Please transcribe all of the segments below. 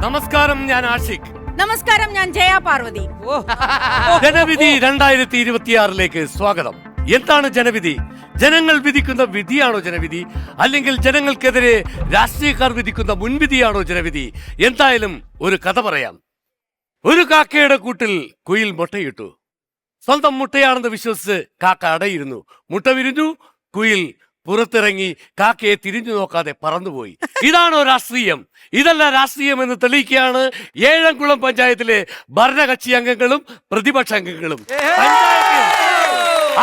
നമസ്കാരം, ഞാൻ ആഷിഖ്. നമസ്കാരം, ഞാൻ ജയ പാർവതി. ജനവിധി 2026 സ്വാഗതം. എന്താണ് ജനവിധി? ജനങ്ങൾ വിധിക്കുന്ന വിധിയാണോ ജനവിധി, അല്ലെങ്കിൽ ജനങ്ങൾക്കെതിരെ രാഷ്ട്രീയക്കാർ വിധിക്കുന്ന മുൻവിധിയാണോ ജനവിധി? എന്തായാലും ഒരു കഥ പറയാം. ഒരു കാക്കയുടെ കൂട്ടിൽ കുയിൽ മുട്ടയിട്ടു. സ്വന്തം മുട്ടയാണെന്ന് വിശ്വസിച്ച് കാക്ക അടയിരുന്നു. മുട്ട വിരിഞ്ഞു. കുയിൽ പുറത്തിറങ്ങി കാക്കയെ തിരിഞ്ഞു നോക്കാതെ പറന്നുപോയി. ഇതാണോ രാഷ്ട്രീയം? ഇതല്ല രാഷ്ട്രീയം എന്ന് തെളിയിക്കുകയാണ് ഏഴംകുളം പഞ്ചായത്തിലെ ഭരണകക്ഷി അംഗങ്ങളും പ്രതിപക്ഷ അംഗങ്ങളും.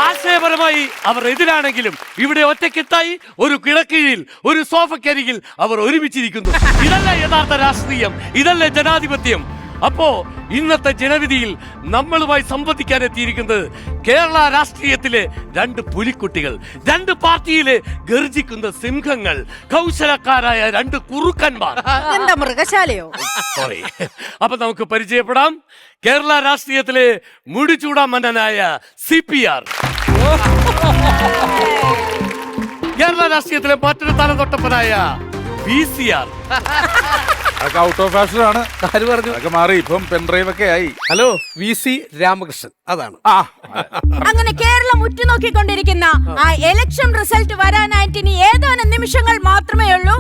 ആശയപരമായി അവർ എതിരാണെങ്കിലും ഇവിടെ ഒറ്റക്കെട്ടായി ഒരു കിടക്കീഴിൽ ഒരു സോഫക്കരികിൽ അവർ ഒരുമിച്ചിരിക്കുന്നു. ഇതല്ല യഥാർത്ഥ രാഷ്ട്രീയം, ഇതല്ല ജനാധിപത്യം. അപ്പോ ഇന്നത്തെ ജനവിധിയിൽ നമ്മളുമായി സംവദിക്കാൻ എത്തിയിരിക്കുന്നത് കേരള രാഷ്ട്രീയത്തിലെ രണ്ട് പുലിക്കുട്ടികൾ, രണ്ട് പാർട്ടിയിലെ ഗർജിക്കുന്ന സിംഹങ്ങൾ, കൗശലക്കാരായ രണ്ട് കുറുക്കന്മാർ. എന്താ മൃഗശാലയോ? സോറി. അപ്പൊ നമുക്ക് പരിചയപ്പെടാം. കേരള രാഷ്ട്രീയത്തിലെ മുടിചൂടാ മന്നനായ CPR, കേരള രാഷ്ട്രീയത്തിലെ മറ്റൊരു തലതൊട്ടപ്പനായ VCR. അതൊക്കെ ഔട്ട് ഓഫ് ഫാഷൻ ആണ്. ആര് പറഞ്ഞു? അതൊക്കെ മാറി, ഇപ്പം പെൻഡ്രൈവ് ഒക്കെ ആയി. Hello, VC Ramakrishnan. അതാണ്. അങ്ങനെ കേരളം ഉറ്റുനോക്കിക്കൊണ്ടിരിക്കുന്ന ആ ഇലക്ഷൻ റിസൾട്ട് വരാനായിട്ട് ഇനി ഏതാനും നിമിഷങ്ങൾ മാത്രമേ ഉള്ളൂ.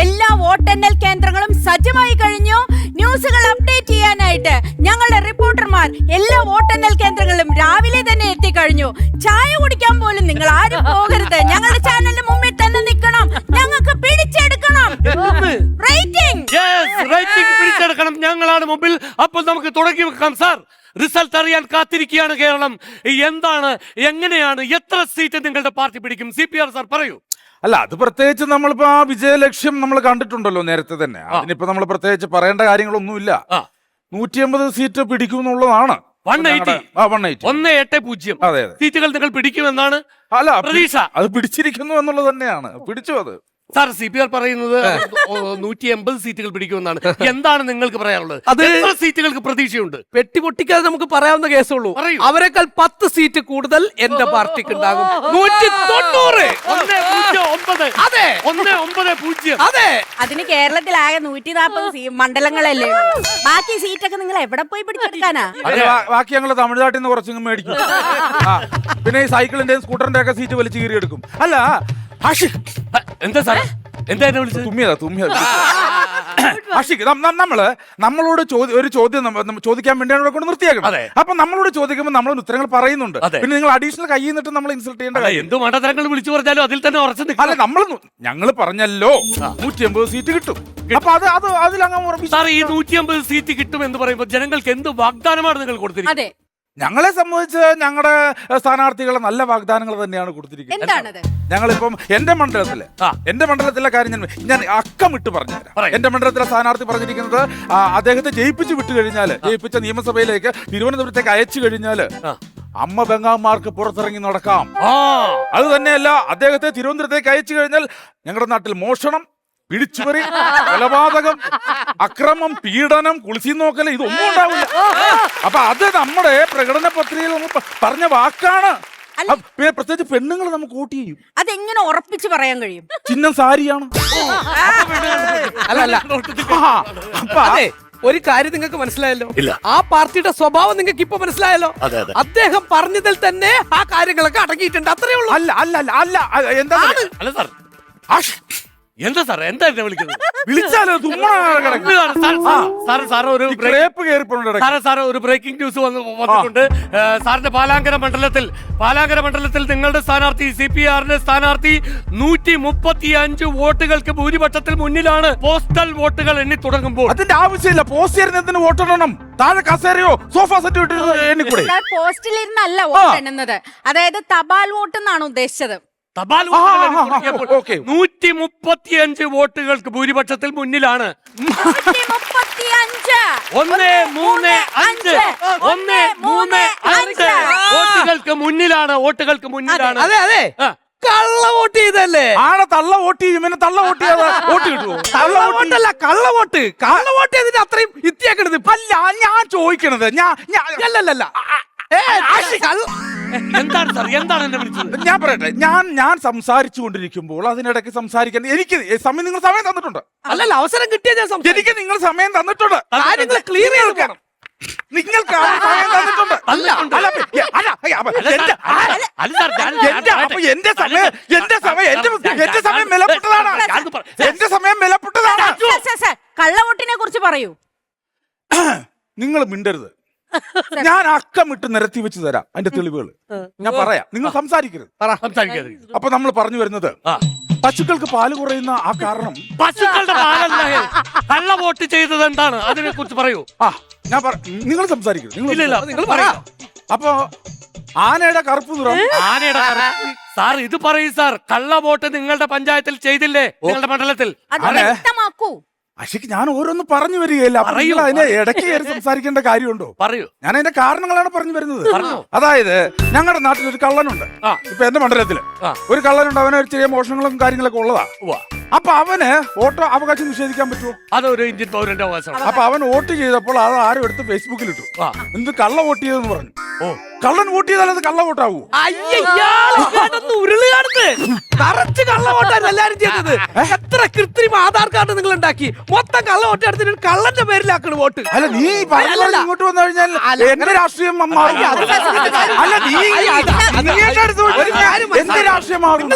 എല്ലാ വോട്ടെണ്ണൽ കേന്ദ്രങ്ങളും സജ്ജമായി കഴിഞ്ഞു. ന്യൂസുകൾ അപ്ഡേറ്റ് ചെയ്യാനായിട്ട് ഞങ്ങളുടെ റിപ്പോർട്ടർമാർ എല്ലാ വോട്ടെണ്ണൽ കേന്ദ്രങ്ങളിലും രാവിലെ തന്നെ എത്തിക്കഴിഞ്ഞു. ചായ കുടിക്കാൻ പോലും നിങ്ങൾ ആരും പോകരുത്. ഞങ്ങളുടെ ചാനലിന് മുമ്പിൽ തന്നെ നിൽക്കണം. ഞങ്ങൾക്ക് പിടിച്ചെടുക്കണം. റേറ്റിംഗ് പിടിച്ചെടുക്കണം. ഞങ്ങളാണ് മുമ്പിൽ. അപ്പോൾ നമുക്ക് തുടങ്ങി വെക്കാം. സാർ, റിസൾട്ട് അറിയാൻ കാത്തിരിക്കുകയാണ് കേരളം. എന്താണ്, എങ്ങനെയാണ്, എത്ര സീറ്റ് നിങ്ങളുടെ പാർട്ടി പിടിക്കും? CPR സാർ പറയൂ. അല്ല, അത് പ്രത്യേകിച്ച് നമ്മളിപ്പോ ആ വിജയലക്ഷ്യം നമ്മൾ കണ്ടിട്ടുണ്ടല്ലോ നേരത്തെ തന്നെ. അതിനിപ്പോ നമ്മൾ പ്രത്യേകിച്ച് പറയേണ്ട കാര്യങ്ങളൊന്നുമില്ല. 150 സീറ്റ് പിടിക്കും എന്നുള്ളതാണ്. 180. 180 അതെ. സീറ്റുകൾ നിങ്ങൾ പിടിക്കുമെന്നാണ് പ്രതീക്ഷ. അത് പിടിച്ചിരിക്കുന്നു എന്നുള്ളത് തന്നെയാണ്. പിടിച്ചു അത്. സാർ, CPR പറയുന്നത് 180 സീറ്റുകൾ പിടിക്കുമെന്നാണ്. എന്താണ് നിങ്ങൾക്ക് പറയാനുള്ളത്? അത് എത്ര സീറ്റുകൾക്ക് പ്രതീക്ഷയുണ്ട്? വെട്ടിപൊട്ടിക്കാതെ നമുക്ക് പറയാവുന്ന കേസുള്ളൂ. പറയൂ. അവരെക്കാൾ 10 സീറ്റ് കൂടുതൽ എന്റെ പാർട്ടിക്ക് ഉണ്ടാകും. 190. അതെ, 190. അതെ. അതിന് കേരളത്തിലാകെ 140 മണ്ഡലങ്ങളല്ലേ ഉള്ളൂ. ബാക്കി സീറ്റൊക്കെ നിങ്ങൾ എവിടെ പോയി പിടിച്ചെടുക്കാനാ? ബാക്കി ഞങ്ങൾ തമിഴ്നാട്ടിൽ നിന്ന് കുറച്ചിങ്ങ് മേടിക്കും. പിന്നെ ഈ സൈക്കിളിന്റെയും സ്കൂട്ടറിന്റെ ഒക്കെ സീറ്റ് വലിച്ചു കീറിയെടുക്കും. അല്ല ആഷിഖ്, എന്താ സാർ, എന്താ എന്നെ വിളിച്ചത്? തുമ്മിയതാ. ആഷിഖ്, നമ്മളോട് ഒരു ചോദ്യം ചോദിക്കാൻ വേണ്ടിയാണ് ഇവിടെ കൊണ്ട് നിർത്തിയേക്കുന്നത്. അപ്പൊ നമ്മളോട് ചോദിക്കുമ്പോൾ നമ്മൾ ഉത്തരങ്ങൾ പറയുന്നുണ്ട്. പിന്നെ നിങ്ങൾ അഡീഷണൽ കയ്യിൽ നിന്നിട്ട് നമ്മൾ ഇൻസൾട്ട് ചെയ്യേണ്ട കാര്യം. എന്ത് മണ്ടത്തരങ്ങൾ വിളിച്ചു പറഞ്ഞാലും അതിൽ തന്നെ ഉറച്ചു. അല്ല, ഞങ്ങൾ പറഞ്ഞല്ലോ 180 സീറ്റ് കിട്ടും. അപ്പൊ അതിലങ്ങ് സാർ, ഈ 150 സീറ്റ് കിട്ടും എന്ന് പറയുമ്പോൾ ജനങ്ങൾക്ക് എന്ത് വാഗ്ദാനമാണ് നിങ്ങൾ കൊടുത്തിരിക്കുന്നത്? ഞങ്ങളെ സംബന്ധിച്ച് ഞങ്ങളുടെ സ്ഥാനാർത്ഥികളെ നല്ല വാഗ്ദാനങ്ങൾ തന്നെയാണ് കൊടുത്തിരിക്കുന്നത്. ഞങ്ങളിപ്പം എന്റെ മണ്ഡലത്തിലെ കാര്യം ഞാൻ അക്കമിട്ട് പറഞ്ഞുതരാം. എന്റെ മണ്ഡലത്തിലെ സ്ഥാനാർത്ഥി പറഞ്ഞിരിക്കുന്നത് അദ്ദേഹത്തെ ജയിപ്പിച്ചു വിട്ടു കഴിഞ്ഞാല്, ജയിപ്പിച്ച നിയമസഭയിലേക്ക് തിരുവനന്തപുരത്തേക്ക് അയച്ചു കഴിഞ്ഞാല് അമ്മ ബംഗാമാർക്ക് പുറത്തിറങ്ങി നടക്കാം. അത് തന്നെയല്ല, അദ്ദേഹത്തെ തിരുവനന്തപുരത്തേക്ക് അയച്ചു കഴിഞ്ഞാൽ ഞങ്ങളുടെ നാട്ടിൽ മോഷണം, പിടിച്ചുപറി, കൊലപാതകം, അക്രമം, പീഡനം, കുളിസി നോക്കൽ, ഇതൊന്നും ഉണ്ടാവില്ല. അപ്പൊ അത് നമ്മുടെ പ്രകടന പത്രികയിൽ നമ്മൾ പറഞ്ഞ വാക്കാണ്. പ്രത്യേകിച്ച് പെണ്ണുങ്ങൾ നമുക്ക് വോട്ട് ചെയ്യും. അതെങ്ങനെ ഉറപ്പിച്ച് പറയാൻ കഴിയും? ചിഹ്നം സാരിയാണ്. അല്ല, അതെ, ഒരു കാര്യം നിങ്ങൾക്ക് മനസ്സിലായല്ലോ. ആ പാർട്ടിയുടെ സ്വഭാവം നിങ്ങൾക്ക് ഇപ്പൊ മനസ്സിലായല്ലോ. അദ്ദേഹം പറഞ്ഞതിൽ തന്നെ ആ കാര്യങ്ങളൊക്കെ അടങ്ങിയിട്ടുണ്ട്. അത്രേ ഉള്ളൂ. എന്താ സാർ, എന്താ എന്നെ വിളിക്കുന്നത്? വിളിച്ചാലോ ഒരു ബ്രേക്കിംഗ് ന്യൂസ് വന്നിട്ടുണ്ട്. സാറിന്റെ പാലാങ്കര മണ്ഡലത്തിൽ നിങ്ങളുടെ സ്ഥാനാർത്ഥി CPRന്റെ സ്ഥാനാർത്ഥി 135 വോട്ടുകൾക്ക് ഭൂരിപക്ഷത്തിൽ മുന്നിലാണ്. പോസ്റ്റൽ വോട്ടുകൾ എണ്ണി തുടങ്ങുമ്പോൾ അതിന്റെ ആവശ്യമില്ല. പോസ്റ്റ് വോട്ടിടണം. താഴെ കസേരയോ സോഫ സെറ്റ് എണ്ണിക്കൂടെ? പോസ്റ്റിൽ ഇരുന്നല്ല വോട്ട് എണ്ണുന്നത്. അതായത് തപാൽ വോട്ട് എന്നാണ് ഉദ്ദേശിച്ചത്. തപാൽ 135 വോട്ടുകൾക്ക് ഭൂരിപക്ഷത്തിൽ മുന്നിലാണ്. 135 വോട്ടുകൾക്ക് മുന്നിലാണ്. അതെ, കള്ള വോട്ട് ചെയ്തല്ലേ? തള്ള വോട്ട് ചെയ്യും. പിന്നെ തള്ള വോട്ട് ചെയ്യാതെ വോട്ട് കിട്ടുമോ? കള്ള വോട്ട് ചെയ്തിട്ട് അത്രയും ഇത്തിയാക്കണത്. അല്ല, ഞാൻ ചോദിക്കണത്, എന്താണ് സാർ, എന്താണ് എന്നെ വിളിച്ചത്? ഞാൻ പറയട്ടെ, ഞാൻ സംസാരിച്ചു കൊണ്ടിരിക്കുമ്പോൾ അതിനിടയ്ക്ക് സംസാരിക്കാൻ എനിക്ക് സമയം, നിങ്ങൾ സമയം തന്നിട്ടുണ്ട്. അല്ലല്ല, അവസരം കിട്ടിയ ഞാൻ എനിക്ക് നിങ്ങൾ സമയം തന്നിട്ടുണ്ട്. കാര്യങ്ങൾ ക്ലിയർ ചെയ്ത് പോകണം. നിങ്ങൾക്ക് സമയം തന്നിട്ടുണ്ട്. അല്ല, അല്ല, അല്ല, അല്ല സാർ, എന്റെ സമയം വിലപ്പെട്ടതാണ്. എന്റെ സമയം വിലപ്പെട്ടതാണ്. കള്ളവോട്ടിനെ കുറിച്ച് പറയൂ. നിങ്ങൾ മിണ്ടരുത്. ഞാൻ അക്കമിട്ട് നിരത്തി വെച്ച് തരാം അതിന്റെ തെളിവുകൾ. ഞാൻ പറയാം, നിങ്ങൾ സംസാരിക്കരുത്. സംസാരിക്കാതെ അപ്പൊ നമ്മൾ പറഞ്ഞു വരുന്നത്, പശുക്കൾക്ക് പാല് കുറയുന്ന ആ കാരണം പശുക്കളുടെ പാലല്ല, കള്ള വോട്ട് ചെയ്തത് എന്താണ്, അതിനെ കുറിച്ച് പറയൂ. ഞാൻ നിങ്ങൾ സംസാരിക്കരുത്. നിങ്ങൾ പറയാം. അപ്പൊ ആനയുടെ കറുപ്പ് നിറം, ആനയുടെ സാർ ഇത് പറയൂ സാർ. കള്ള വോട്ട് നിങ്ങളുടെ പഞ്ചായത്തിൽ ചെയ്തില്ലേ, നിങ്ങളുടെ മണ്ഡലത്തിൽ? വ്യക്തമാക്കൂ. അശിക്ക് ഞാൻ ഓരോന്ന് പറഞ്ഞു വരികയില്ല. അതിനെ ഇടയ്ക്ക് കയറി സംസാരിക്കേണ്ട കാര്യമുണ്ടോ? പറയൂ. ഞാൻ അതിന്റെ കാരണങ്ങളാണ് പറഞ്ഞു വരുന്നത്. അതായത് ഞങ്ങളുടെ നാട്ടിൽ ഒരു കള്ളനുണ്ട്. ഇപ്പൊ എന്റെ മണ്ഡലത്തില് ഒരു കള്ളനുണ്ട്. അവന് ഒരു ചെറിയ മോഷണങ്ങളും കാര്യങ്ങളൊക്കെ ഉള്ളതാ. അപ്പൊ അവന് വോട്ട് അവകാശം നിഷേധിക്കാൻ പറ്റുമോ? അതൊരു ഇന്ത്യൻ പൗരന്റെ അവകാശമാണ്. അപ്പൊ അവൻ വോട്ട് ചെയ്തപ്പോൾ അത് ആരും എടുത്ത് ഫേസ്ബുക്കിൽ ഇട്ടു. എന്ത് കള്ള വോട്ട് ചെയ്തെന്ന് പറഞ്ഞു. കള്ളൻ വോട്ട് ചെയ്താൽ അത് കള്ള വോട്ടാവൂ? നിറച്ച് കള്ള വോട്ടായിരുന്നു എല്ലാരും ചെയ്തത്. എത്ര കൃത്രിമ ആധാർ കാർഡ് നിങ്ങൾ ഉണ്ടാക്കി, മൊത്തം കള്ള വോട്ട് എടുത്തിട്ട് കള്ളന്റെ പേരിലാക്കണം വോട്ട്. അല്ല, നീ ഇങ്ങോട്ട് വന്നു കഴിഞ്ഞാൽ എന്റെ രാഷ്ട്രീയം മാറും. അല്ല, നീ എന്റെ രാഷ്ട്രീയം മാറും.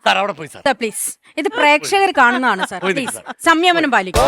സാർ അവിടെ പോയി സാർ. പ്ലീസ്, ഇത് പ്രേക്ഷകർ കാണുന്നതാണ് സാർ. പ്ലീസ് സംയമനം പാലിക്കും.